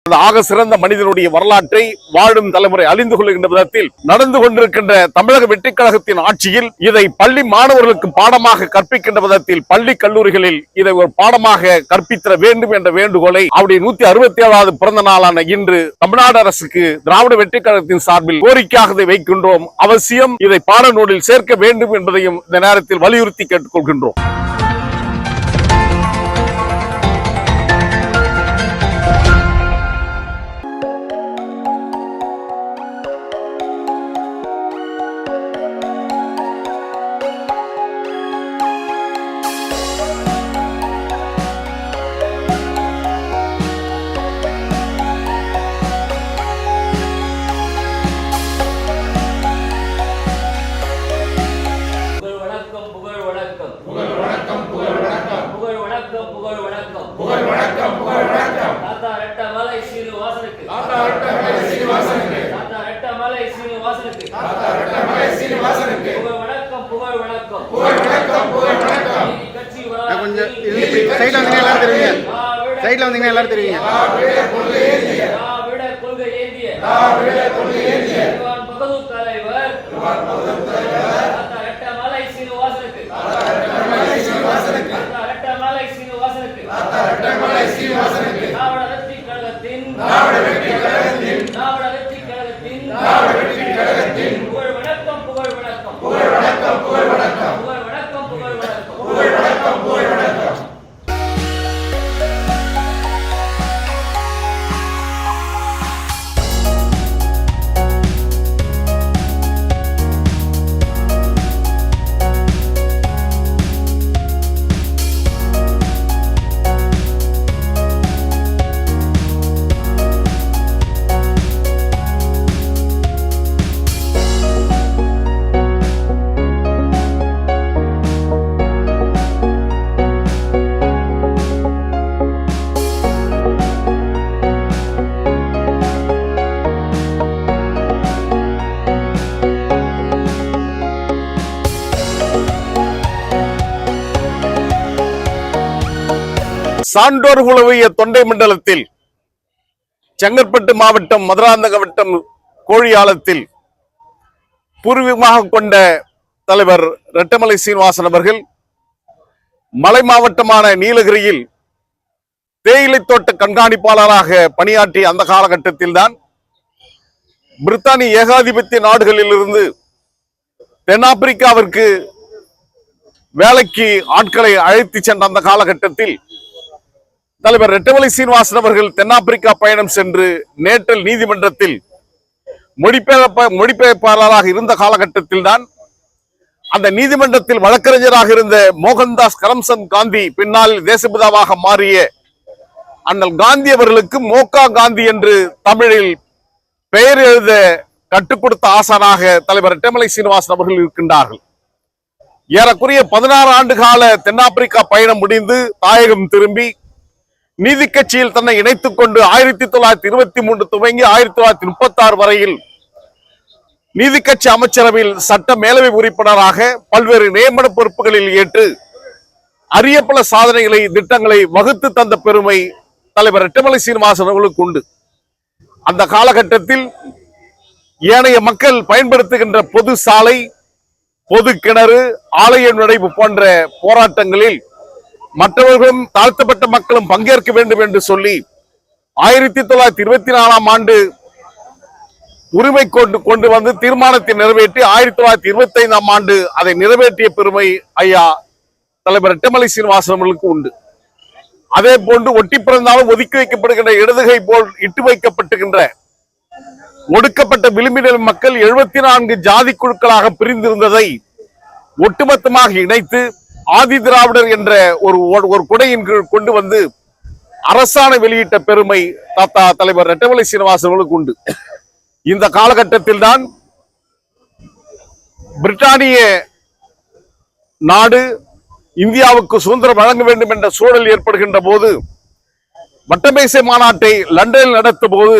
அந்த ஆக சிறந்த மனிதனுடைய வரலாற்றை வாழும் தலைமுறை அறிந்து கொள்கின்ற விதத்தில் நடந்து கொண்டிருக்கின்ற தமிழக வெற்றிக் கழகத்தின் ஆட்சியில் இதை பள்ளி மாணவர்களுக்கு பாடமாக கற்பிக்கின்ற விதத்தில் பள்ளி கல்லூரிகளில் இதை ஒரு பாடமாக கற்பித்திட வேண்டும் என்ற வேண்டுகோளை அவருடைய 167வது பிறந்த நாளான இன்று தமிழ்நாடு அரசுக்கு திராவிட வெற்றிக் கழகத்தின் சார்பில் கோரிக்கையாக வைக்கின்றோம். அவசியம் இதை பாடநூலில் சேர்க்க வேண்டும் என்பதையும் இந்த நேரத்தில் வலியுறுத்தி கேட்டுக்கொள்கின்றோம். சைடுல வந்தீங்கன்னா எல்லாரும் தெரியுங்க. சான்றோர் குழுவிய தொண்டை மண்டலத்தில் செங்கற்பட்டு மாவட்டம் மதுராந்தக வட்டம் கோழியாலத்தில் பூர்வீகமாக கொண்ட தலைவர் ரெட்டமலை சீனிவாசன் அவர்கள் மலை மாவட்டமான நீலகிரியில் தேயிலை தோட்ட கண்காணிப்பாளராக பணியாற்றிய அந்த காலகட்டத்தில் தான் பிரித்தானிய ஏகாதிபத்திய நாடுகளில் இருந்து தென்னாப்பிரிக்காவிற்கு வேலைக்கு ஆட்களை அழைத்து சென்ற அந்த காலகட்டத்தில் தலைவர் ரெட்டமலை சீனிவாசன் அவர்கள் தென்னாப்பிரிக்கா பயணம் சென்று நேட்டல் நீதிமன்றத்தில் மொழிபெயர்ப்பாளராக இருந்த காலகட்டத்தில் தான் அந்த நீதிமன்றத்தில் வழக்கறிஞராக இருந்த மோகன்தாஸ் கரம்சந்த் காந்தி பின்னால் தேசபிதாவாக மாறிய அண்ணல் காந்தி அவர்களுக்கு மோகா காந்தி என்று தமிழில் பெயர் எழுத கற்றுக் கொடுத்த ஆசானாக தலைவர் ரெட்டமலை சீனிவாசன் அவர்கள் இருக்கின்றார்கள். ஏறக்குறைய 16 ஆண்டு கால தென்னாப்பிரிக்கா பயணம் முடிந்து தாயகம் திரும்பி நீதி கட்சியில் தன்னை இணைத்துக் கொண்டு 1923 துவங்கி 1936 வரையில் நீதி கட்சி அமைச்சரவையில் சட்ட மேலவை உறுப்பினராக பல்வேறு நியமன பொறுப்புகளில் ஏற்று அரிய பல சாதனைகளை திட்டங்களை வகுத்து தந்த பெருமை தலைவர் ரெட்டமலை சீனிவாசன் அவர்களுக்கு உண்டு. அந்த காலகட்டத்தில் ஏனைய மக்கள் பயன்படுத்துகின்ற பொது சாலை, பொது கிணறு, ஆலய நுழைவு போன்ற போராட்டங்களில் மற்றவர்களும் தாழ்த்தப்பட்ட மக்களும் பங்கேற்க வேண்டும் என்று சொல்லி 1924ஆம் ஆண்டு உரிமை கொண்டு வந்து தீர்மானத்தை நிறைவேற்றி 1925ஆம் ஆண்டு அதை நிறைவேற்றிய பெருமை ஐயா தலைவர் ரெட்டமலை சீனிவாசன் அவர்களுக்கு உண்டு. அதே போன்று ஒட்டி பிறந்தாலும் ஒதுக்கி வைக்கப்படுகின்ற இடதுகை போல் இட்டு வைக்கப்பட்டுகின்ற ஒடுக்கப்பட்ட விளிம்பினர் மக்கள் 74 ஜாதி குழுக்களாக பிரிந்திருந்ததை ஒட்டுமொத்தமாக இணைத்து ஆதி திராவிடர் என்ற ஒரு குடையின் கீழ் கொண்டு வந்து அரசாணை வெளியிட்ட பெருமை தாத்தா தலைவர் ரெட்டமலை சீனிவாசன் அவர்களுக்கு உண்டு. இந்த காலகட்டத்தில் தான் பிரிட்டானிய நாடு இந்தியாவுக்கு சுதந்திரம் வழங்க வேண்டும் என்ற சூழல் ஏற்படுகின்ற போது வட்டமேசை மாநாட்டை லண்டனில் நடத்த போது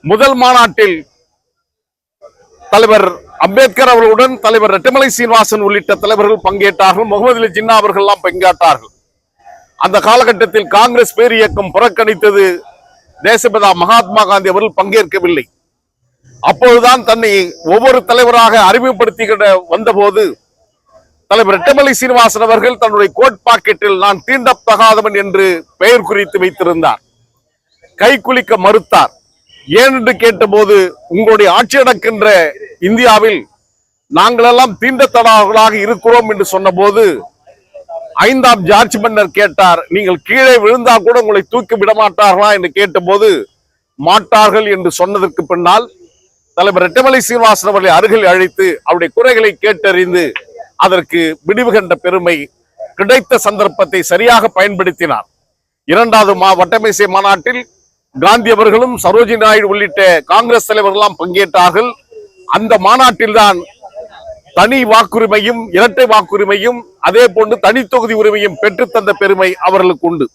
முதல் மாநாட்டில் தலைவர் அம்பேத்கர் அவர்களுடன் தலைவர் ரெட்டமலை சீனிவாசன் உள்ளிட்ட தலைவர்கள் பங்கேற்றார்கள். முகமது அலி ஜின்னா அவர்கள் எல்லாம் பங்கேற்றார்கள். அந்த காலகட்டத்தில் காங்கிரஸ் பேர் இயக்கம் புறக்கணித்தது. தேசபிதா மகாத்மா காந்தி அவர்கள் பங்கேற்கவில்லை. அப்பொழுதுதான் தன்னை ஒவ்வொரு தலைவராக அறிமுகப்படுத்திக்கிட்ட வந்தபோது தலைவர் ரெட்டமலை சீனிவாசன் அவர்கள் தன்னுடைய கோட் பாக்கெட்டில் நான் தீண்டத்தகாதவன் என்று பெயர் குறித்து வைத்திருந்தார். கை குலுக்க மறுத்தார். ஏன் என்று கேட்டபோது, உங்களுடைய ஆட்சி நடக்கின்ற இந்தியாவில் நாங்களெல்லாம் தீண்டத்தகாதவர்களாக இருக்கிறோம் என்று சொன்னபோது 5ஆம் ஜார்ஜ் மன்னர் கேட்டார், நீங்கள் கீழே விழுந்தா கூட உங்களை தூக்கி விட மாட்டார்களா என்று கேட்டபோது மாட்டார்கள் என்று சொன்னதற்கு பின்னால் தலைவர் ரெட்டமலை சீனிவாசன் அவர்களை அருகில் அழைத்து அவருடைய குறைகளை கேட்டறிந்து அதற்கு விடிவு கண்ட பெருமை, கிடைத்த சந்தர்ப்பத்தை சரியாக பயன்படுத்தினார். 2வது வட்டமேசை மாநாட்டில் காந்தி அவர்களும் சரோஜினி நாயுடு உள்ளிட்ட காங்கிரஸ் தலைவர்களெல்லாம் பங்கேற்றார்கள். அந்த மாநாட்டில் தான் தனி வாக்குரிமையும் இரட்டை வாக்குரிமையும் அதே போன்று தனி தொகுதி உரிமையும் பெற்றுத்தந்த பெருமை அவர்களுக்கு உண்டு.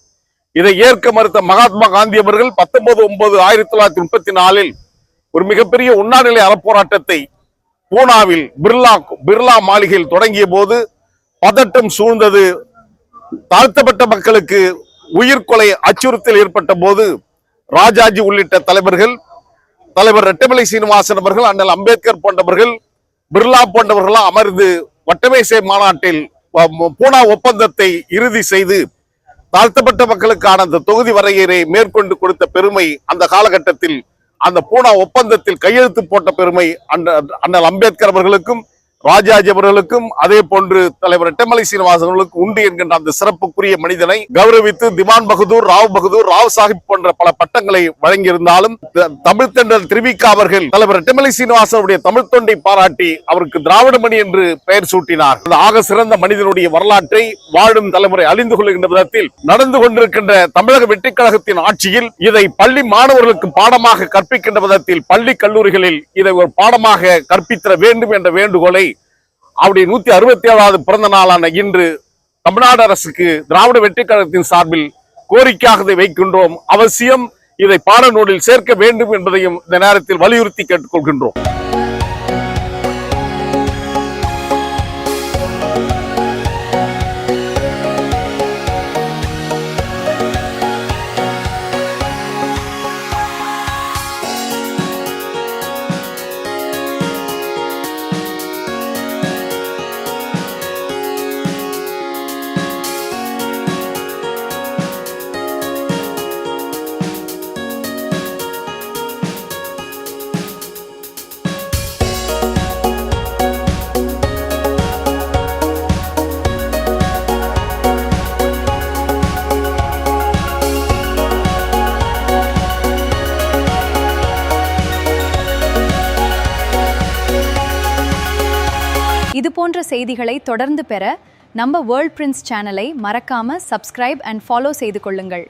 இதை ஏற்க மறுத்த மகாத்மா காந்தி அவர்கள் 19/9/1934 ஒரு மிகப்பெரிய உண்ணாநிலை அறப்போராட்டத்தை பூனாவில் பிர்லா மாளிகையில் தொடங்கிய போது பதட்டம் சூழ்ந்தது. தாழ்த்தப்பட்ட மக்களுக்கு உயிர்கொலை அச்சுறுத்தல் ஏற்பட்ட போது ராஜாஜி உள்ளிட்ட தலைவர்கள், தலைவர் ரெட்டமலை சீனிவாசன் அவர்கள், அண்ணல் அம்பேத்கர் போன்றவர்கள், பிர்லா போன்றவர்களாம் அமர்ந்து வட்டமேசை மாநாட்டில் பூனா ஒப்பந்தத்தை இறுதி செய்து தாழ்த்தப்பட்ட மக்களுக்கான அந்த தொகுதி வரையறை மேற்கொண்டு கொடுத்த பெருமை அந்த காலகட்டத்தில் அந்த பூனா ஒப்பந்தத்தில் கையெழுத்து போட்ட பெருமை அண்ணல் அம்பேத்கர் அவர்களுக்கும் ராஜாஜி அவர்களுக்கும் அதே போன்று தலைவர் ரெட்டமலை சீனிவாசன் அவர்களுக்கு உண்டு என்கின்ற அந்த சிறப்புக்குரிய மனிதனை கௌரவித்து திவான் பகதூர், ராவ் சாஹிப் போன்ற பல பட்டங்களை வழங்கியிருந்தாலும் தமிழ் தென்றல் திருவிக்கா அவர்கள் தலைவர் ரெட்டமலை சீனிவாசனுடைய தமிழ் தொண்டை பாராட்டி அவருக்கு திராவிடமணி என்று பெயர் சூட்டினார். அந்த ஆக சிறந்த மனிதனுடைய வரலாற்றை வாழும் தலைமுறை அறிந்து கொள்கின்ற விதத்தில் நடந்து கொண்டிருக்கின்ற தமிழக வெற்றிக் கழகத்தின் ஆட்சியில் இதை பள்ளி மாணவர்களுக்கு பாடமாக கற்பிக்கின்ற விதத்தில் பள்ளி கல்லூரிகளில் இதை ஒரு பாடமாக கற்பித்தர வேண்டும் என்ற வேண்டுகோளை அவருடைய 167வது பிறந்த நாளான இன்று தமிழ்நாடு அரசுக்கு திராவிட வெற்றிக் கழகத்தின் சார்பில் கோரிக்கையாக வைக்கின்றோம். அவசியம் இதை பாடநூலில் சேர்க்க வேண்டும் என்பதையும் இந்த நேரத்தில் வலியுறுத்தி கேட்டுக்கொள்கின்றோம். இது போன்ற செய்திகளை தொடர்ந்து பெற நம்ம வேர்ல்ட் பிரின்ஸ் சேனலை மறக்காம சப்ஸ்கிரைப் அண்ட் ஃபாலோ செய்து கொள்ளுங்கள்.